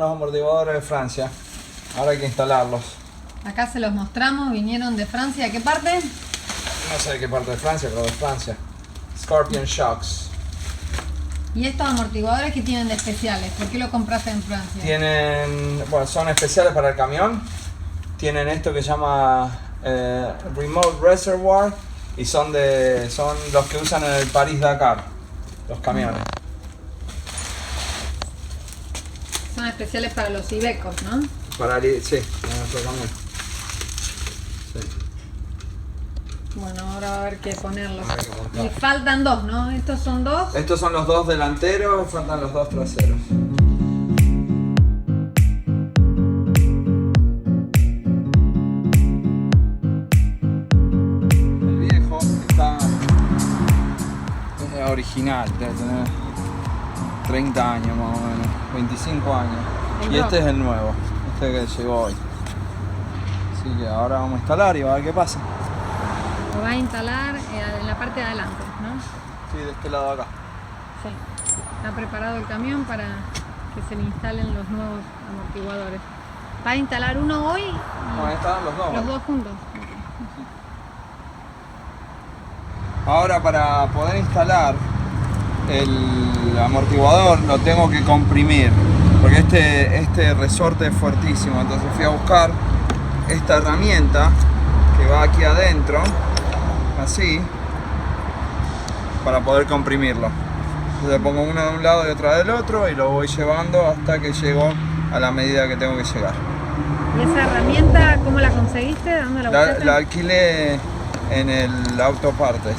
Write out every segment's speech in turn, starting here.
los amortiguadores de Francia. Ahora hay que instalarlos. Acá se los mostramos, vinieron de Francia. ¿De qué parte? No sé de qué parte de Francia, pero de Francia. Scorpion Shocks. ¿Y estos amortiguadores qué tienen de especiales? ¿Por qué lo compraste en Francia? Tienen, bueno, son especiales para el camión. Tienen esto que se llama Remote Reservoir y son los que usan en el París-Dakar, los camiones. Son especiales para los Ibecos, ¿no? Sí, para nuestro camión. Sí. Bueno, ahora va a haber que ponerlos. Hay que montar. Y faltan dos, ¿no? ¿Estos son dos? Estos son los dos delanteros, faltan los dos traseros. El viejo es original, debe tener 30 años más o menos, 25 años. Y este es el nuevo, este que llegó hoy. Así que ahora vamos a instalar y va a ver qué pasa. Lo va a instalar en la parte de adelante, ¿no? Sí, de este lado acá. Sí. Está preparado el camión para que se le instalen los nuevos amortiguadores. ¿Va a instalar uno hoy? Ahí están los dos. Los dos juntos. Ahora para poder instalar el amortiguador lo tengo que comprimir porque este resorte es fuertísimo, entonces fui a buscar esta herramienta que va aquí adentro, así, para poder comprimirlo. Entonces pongo una de un lado y otra del otro y lo voy llevando hasta que llego a la medida que tengo que llegar. ¿Y esa herramienta cómo la conseguiste? ¿Dónde la buscaste? La alquilé en el Autopartes.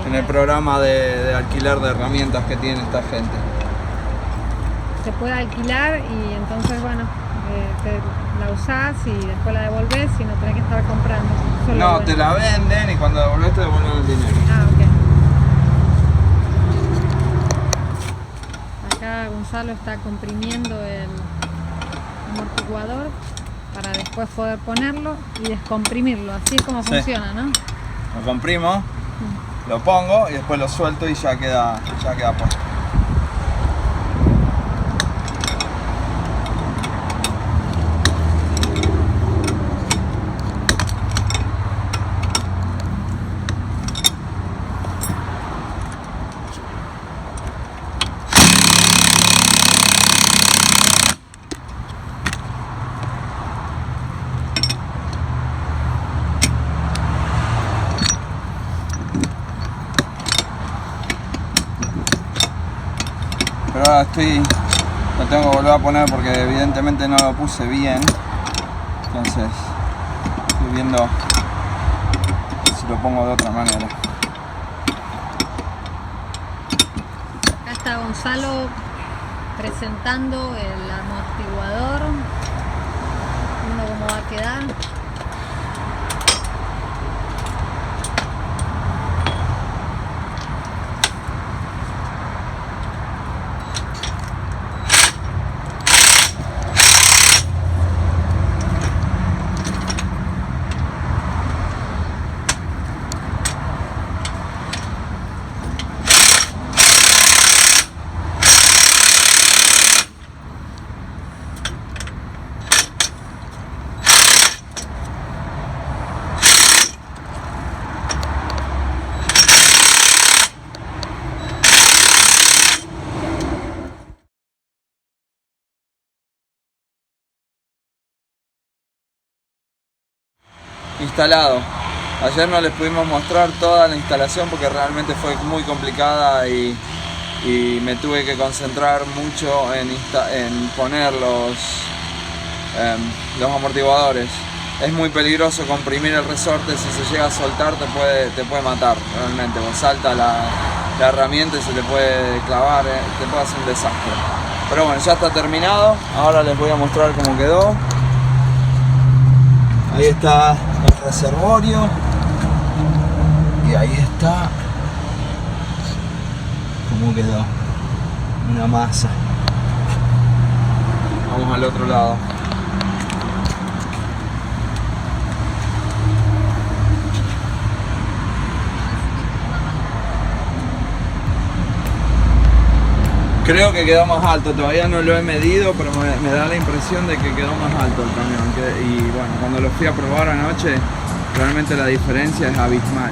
En el programa de alquiler de herramientas que tiene esta gente. Se puede alquilar y entonces, bueno, la usás y después la devolvés y no tenés que estar comprando. Solo No, bueno. te la venden y cuando devolvés te devuelven el dinero. Ah, ok. Acá Gonzalo está comprimiendo el amortiguador para después poder ponerlo y descomprimirlo. Así es como funciona, ¿no? Lo comprimo. Lo pongo y después lo suelto y ya queda puesto. Pero ahora lo tengo que volver a poner porque evidentemente no lo puse bien. Entonces estoy viendo si lo pongo de otra manera. Acá está Gonzalo presentando el amortiguador. Viendo cómo va a quedar. Instalado. Ayer no les pudimos mostrar toda la instalación porque realmente fue muy complicada y me tuve que concentrar mucho en poner los amortiguadores. Es muy peligroso comprimir el resorte, si se llega a soltar te puede matar realmente. Cuando salta la herramienta y se te puede clavar, te puede hacer un desastre. Pero bueno, ya está terminado. Ahora les voy a mostrar cómo quedó. Ahí está el reservorio y ahí está cómo quedó, una masa. Vamos al otro lado. Creo que quedó más alto, todavía no lo he medido, pero me da la impresión de que quedó más alto el camión. Y bueno, cuando lo fui a probar anoche, realmente la diferencia es abismal.